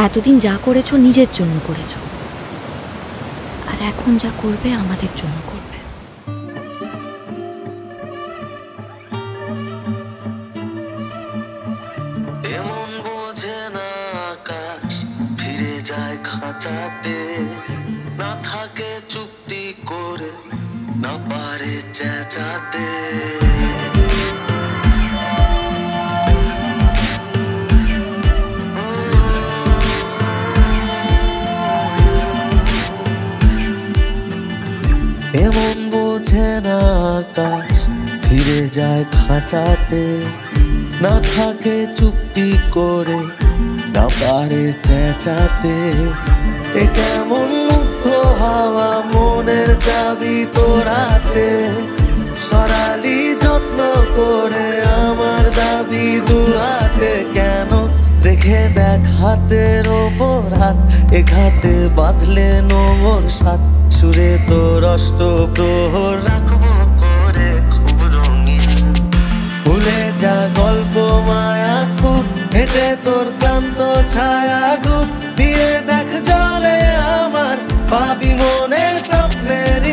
এতদিন যা করেছো নিজের জন্য করেছো, আর এখন যা করবে আমাদের জন্য করবে। এমন বোঝে না আকাশ ফিরে যায় খাঁচাতে, না থাকে চুপটি করে, না পারে চেঁচাতে। এমন বোঝে না আকাশ ফিরে যায় খাঁচাতে, না থাকে চুপটি করে, না পারে চেঁচাতে। এ কেমন মুগ্ধ হাওয়া মনের চাবি তোর হাতে, সরালি যত্ন করে আমার দাবি দু হাতে। কেন রেখে দেখ হাতের ওপর হাত, এ ঘাটে বাঁধলে নোংর সাত, সুরে তোর অষ্ট প্রহর রাখবো করে খুব রঙিন। ভুলে যা গল্প মায়া খুব, হেঁটে তোর ক্লান্ত ছায়া ডুব দিয়ে দেখ জলে আমার পাবি মনের স্বপ্নের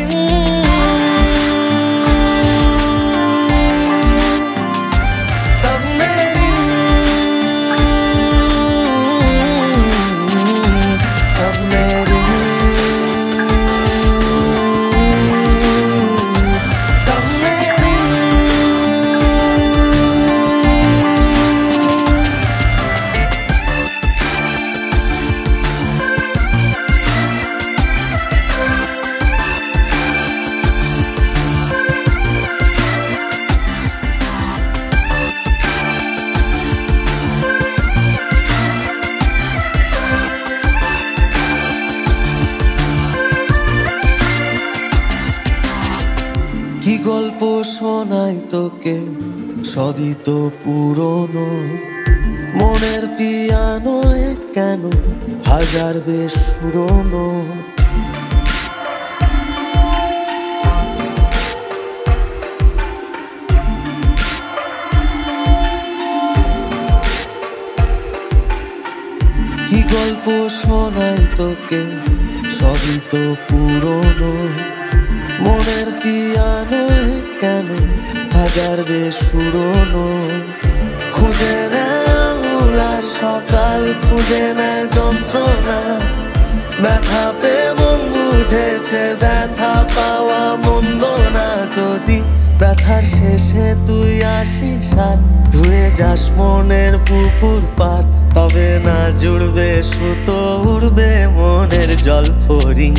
কি গল্প শোনাই তোকে, সবই তো পুরনো। মনের পিয়ানো কেন হাজার বেশ পুরনো। কি গল্প শোনাই তোকে, সবই তো পুরনো। মনের পিয়ানো কেন হাজার বেশ পুরনো। খুঁজে নেয় আঙুলা সকাল, খুঁজে নেয় যন্ত্রণা। ব্যথা পেয়ে মন বুঝেছে ব্যথা পাওয়া মন্দ না। যদি ব্যথার শেষে তুই আসিস আর ধুয়ে যাস মনের পুকুর পার, তবে না জুড়বে সুতো, উড়বে মনের জল ফড়িং।